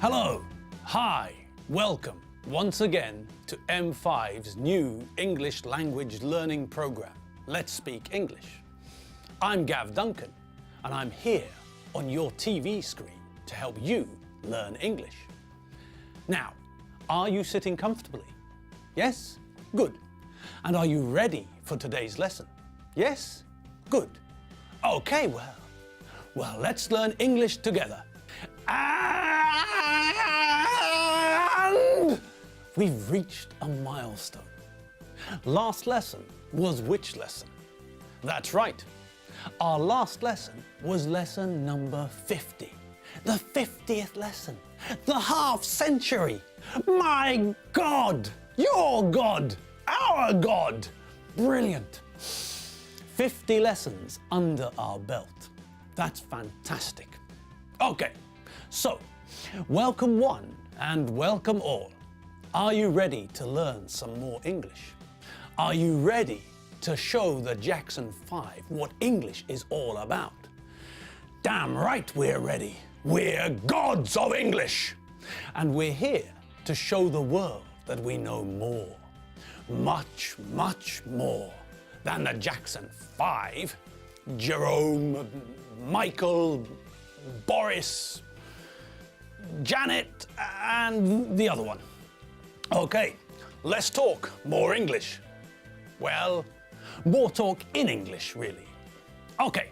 Hello, hi, welcome once again to M5's new English language learning program, Let's Speak English. I'm Gav Duncan and I'm here on your TV screen to help you learn English. Now, are you sitting comfortably? Yes? Good. And are you ready for today's lesson? Yes? Good. Okay, well, let's learn English together. And we've reached a milestone. Last lesson was which lesson? That's right. Our last lesson was lesson number 50. The 50th lesson. The half century. My God! Your God! Our God! Brilliant. 50 lessons under our belt. That's fantastic. Okay, so welcome one and welcome all. Are you ready to learn some more English? Are you ready to show the Jackson 5 what English is all about? Damn right we're ready. We're gods of English. And we're here to show the world that we know more. Much, much more than the Jackson 5, Jerome, Michael, Boris, Janet, and the other one. Okay, let's talk more English. Well, more talk in English, really. Okay,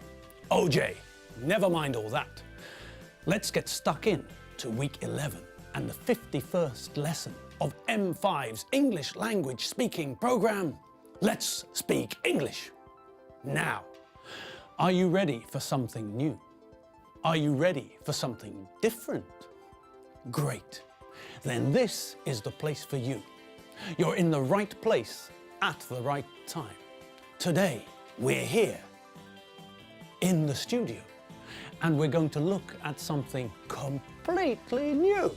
OJ, never mind all that. Let's get stuck in to week 11 and the 51st lesson of M5's English language speaking program. Let's speak English. Now, are you ready for something new? Are you ready for something different? Great. Then this is the place for you. You're in the right place at the right time. Today, we're here in the studio and we're going to look at something completely new.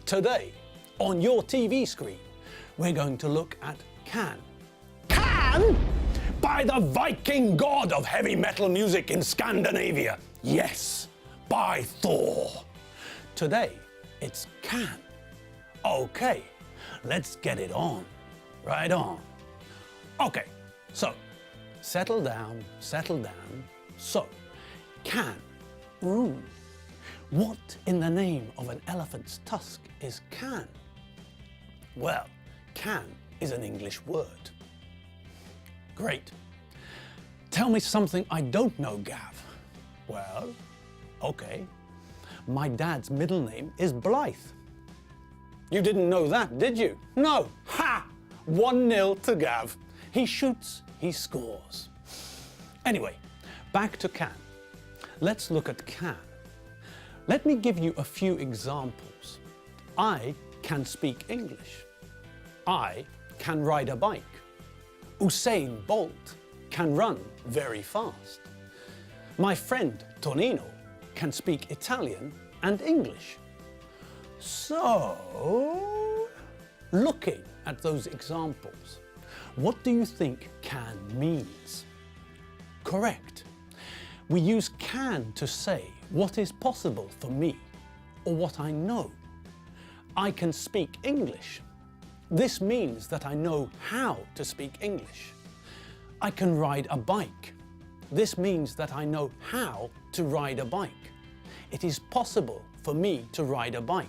Today, on your TV screen, we're going to look at Can. Can? By the Viking god of heavy metal music in Scandinavia. Yes, by Thor. Today, it's Can. Okay, let's get it on. Right on. Okay, so settle down, settle down. So, Can. What in the name of an elephant's tusk is can? Well, can is an English word. Great. Tell me something I don't know, Gav. Well, okay. My dad's middle name is Blythe. You didn't know that, did you? No. Ha! 1-0 to Gav. He shoots, he scores. Anyway, back to can. Let's look at can. Let me give you a few examples. I can speak English. I can ride a bike. Usain Bolt can run very fast. My friend Tonino can speak Italian and English. So, looking at those examples, what do you think can means? Correct. We use can to say what is possible for me or what I know. I can speak English. This means that I know how to speak English. I can ride a bike. This means that I know how to ride a bike. It is possible for me to ride a bike.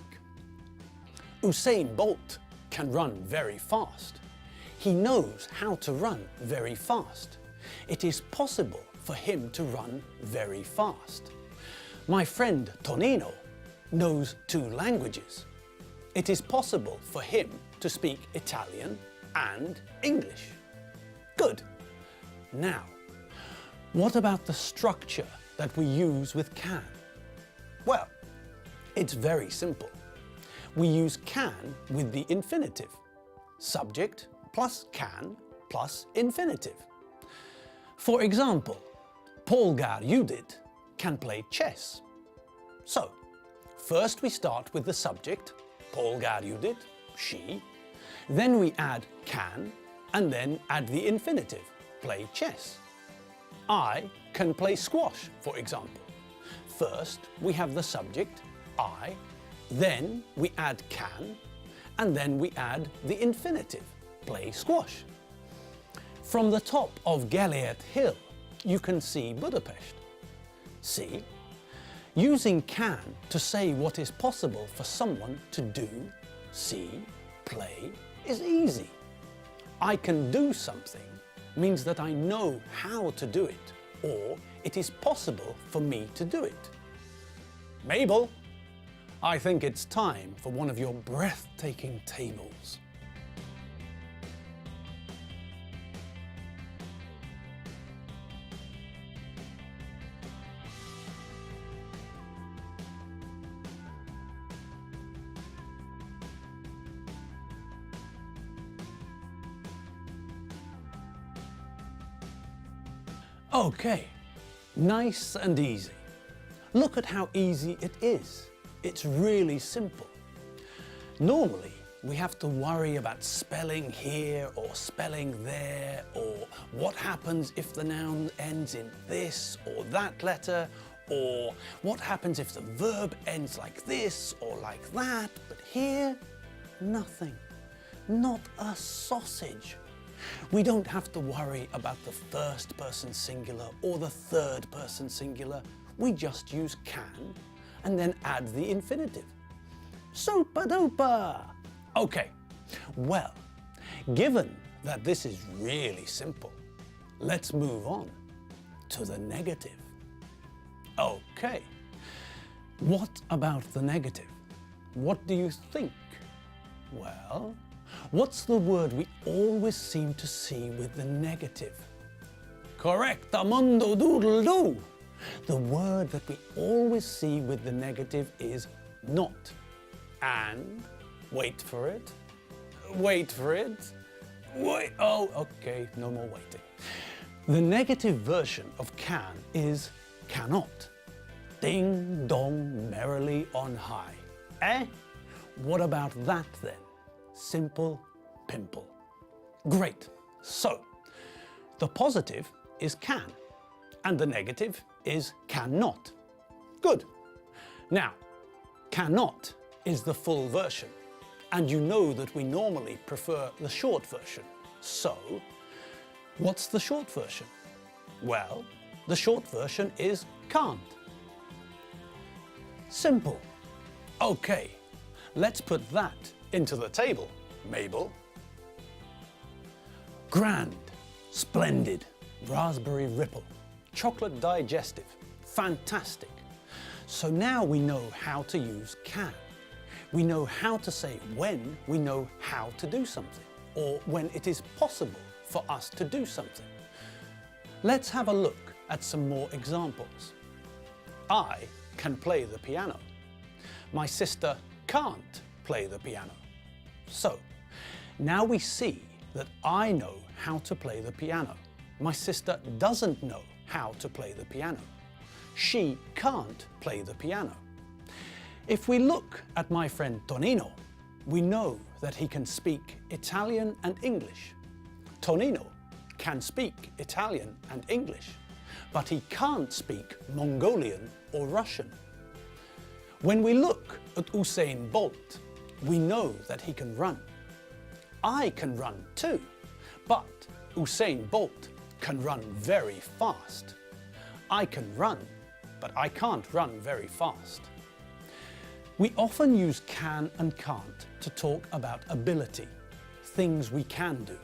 Usain Bolt can run very fast. He knows how to run very fast. It is possible for him to run very fast. My friend Tonino knows 2 languages. It is possible for him to speak Italian and English. Good. Now, what about the structure that we use with can? Well, it's very simple. We use can with the infinitive. Subject plus can plus infinitive. For example, Polgar Judith can play chess. So, first we start with the subject, Polgar Judith, she. Then we add can and then add the infinitive, play chess. I can play squash, for example. First, we have the subject, I, Then we add can, and then we add the infinitive, play squash. From the top of Gellért Hill, you can see Budapest. See? Using can to say what is possible for someone to do, see, play is easy. I can do something means that I know how to do it, or it is possible for me to do it. Mabel, I think it's time for one of your breathtaking tables. Okay, nice and easy. Look at how easy it is. It's really simple. Normally, we have to worry about spelling here or spelling there, or what happens if the noun ends in this or that letter, or what happens if the verb ends like this or like that. But here, nothing. Not a sausage. We don't have to worry about the first person singular or the third person singular. We just use can and then add the infinitive. Super duper! Okay, well, given that this is really simple, let's move on to the negative. Okay, what about the negative? What do you think? Well, what's the word we always seem to see with the negative? Correct, amundo doodle doo. The word that we always see with the negative is not. And, wait for it, oh, okay, no more waiting. The negative version of can is cannot. Ding dong merrily on high. Eh? What about that then? Simple pimple. Great. So, the positive is can, and the negative is cannot. Good. Now, cannot is the full version, and you know that we normally prefer the short version. So, what's the short version? Well, the short version is can't. Simple. Okay, let's put that into the table, Mabel. Grand, splendid, raspberry ripple, chocolate digestive, fantastic. So now we know how to use can. We know how to say when we know how to do something, or when it is possible for us to do something. Let's have a look at some more examples. I can play the piano. My sister can't play the piano. So, now we see that I know how to play the piano. My sister doesn't know how to play the piano. She can't play the piano. If we look at my friend Tonino, we know that he can speak Italian and English. Tonino can speak Italian and English, but he can't speak Mongolian or Russian. When we look at Usain Bolt, we know that he can run. I can run too, but Usain Bolt can run very fast. I can run, but I can't run very fast. We often use can and can't to talk about ability, things we can do.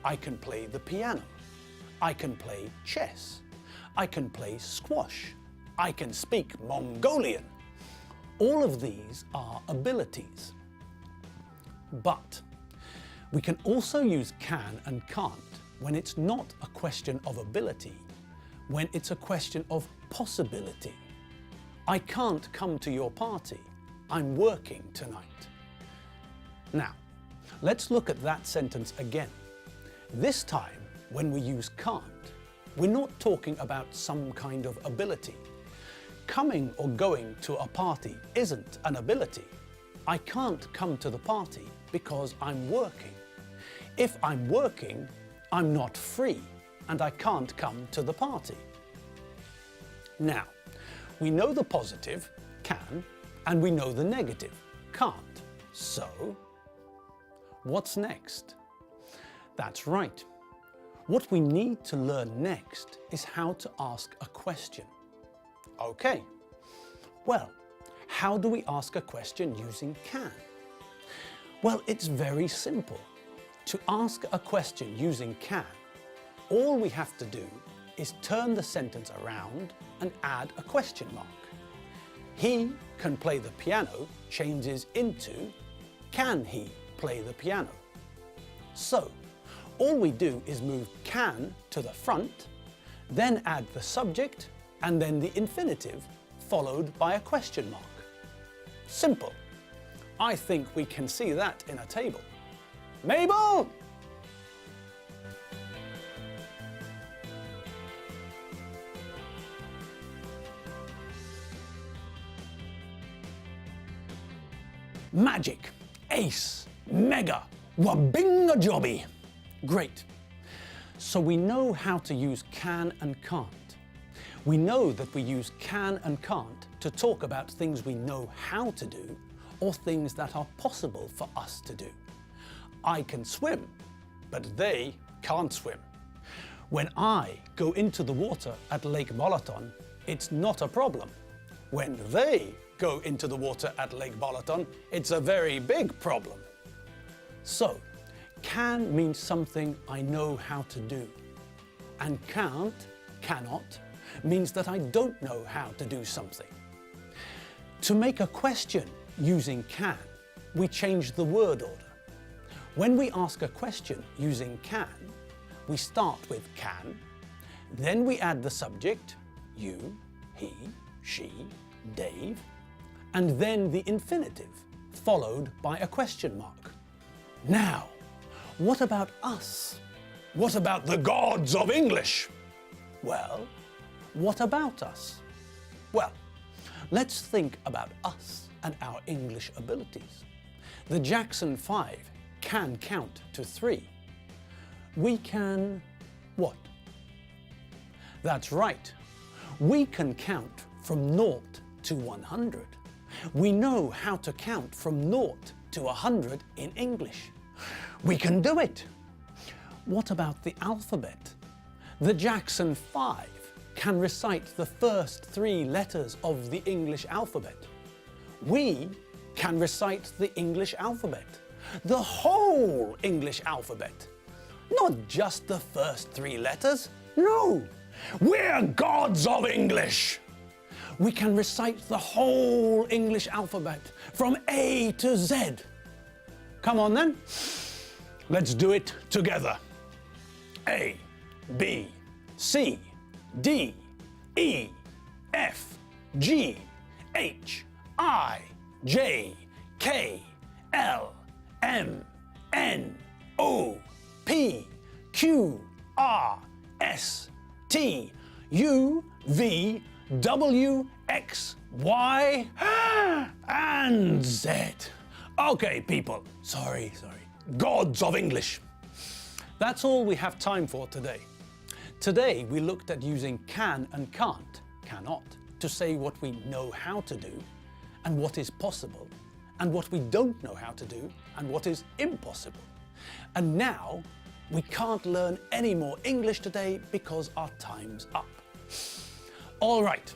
I can play the piano. I can play chess. I can play squash. I can speak Mongolian. All of these are abilities. But we can also use can and can't when it's not a question of ability, when it's a question of possibility. I can't come to your party. I'm working tonight. Now, let's look at that sentence again. This time, when we use can't, we're not talking about some kind of ability. Coming or going to a party isn't an ability. I can't come to the party because I'm working. If I'm working, I'm not free and I can't come to the party. Now, we know the positive, can, and we know the negative, can't. So, what's next? That's right. What we need to learn next is how to ask a question. Okay, well, how do we ask a question using can? Well, it's very simple. To ask a question using can, all we have to do is turn the sentence around and add a question mark. He can play the piano changes into, can he play the piano? So, all we do is move can to the front, then add the subject and then the infinitive, followed by a question mark. Simple. I think we can see that in a table. Mabel! Magic, ace, mega, wabinga jobby. Great. So we know how to use can and can't. We know that we use can and can't to talk about things we know how to do or things that are possible for us to do. I can swim, but they can't swim. When I go into the water at Lake Balaton, it's not a problem. When they go into the water at Lake Balaton, it's a very big problem. So, can means something I know how to do. And can't, cannot, means that I don't know how to do something. To make a question using can, we change the word order. When we ask a question using can, we start with can, then we add the subject, you, he, she, Dave, and then the infinitive, followed by a question mark. Now, what about us? What about the gods of English? Well, what about us? Well, let's think about us and our English abilities. The Jackson 5 can count to 3. We can what? That's right. We can count from 0 to 100. We know how to count from 0 to 100 in English. We can do it. What about the alphabet? The Jackson 5 can recite the first 3 letters of the English alphabet. We can recite the English alphabet, the whole English alphabet. Not just the first 3 letters, no! We're gods of English! We can recite the whole English alphabet from A to Z. Come on then, let's do it together. A, B, C, D, E, F, G, H, I, J, K, L, M, N, O, P, Q, R, S, T, U, V, W, X, Y, and Z. Okay, people, sorry. Gods of English. That's all we have time for today. Today we looked at using can and can't, cannot, to say what we know how to do and what is possible, and what we don't know how to do and what is impossible. And now we can't learn any more English today because our time's up. All right,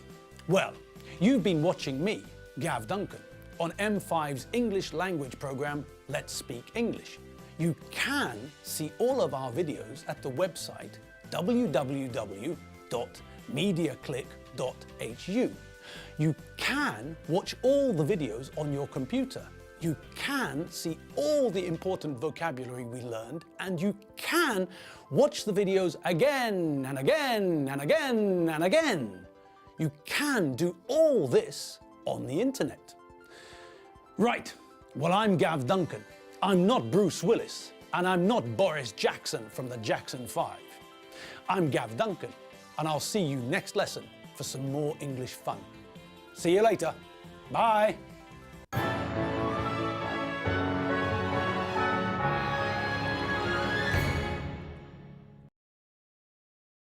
well, you've been watching me, Gav Duncan, on M5's English language program, Let's Speak English. You can see all of our videos at the website www.mediaclick.hu. You can watch all the videos on your computer. You can see all the important vocabulary we learned, and you can watch the videos again and again and again and again. You can do all this on the internet. Right, well, I'm Gav Duncan. I'm not Bruce Willis, and I'm not Boris Jackson from the Jackson 5. I'm Gav Duncan, and I'll see you next lesson for some more English fun. See you later. Bye.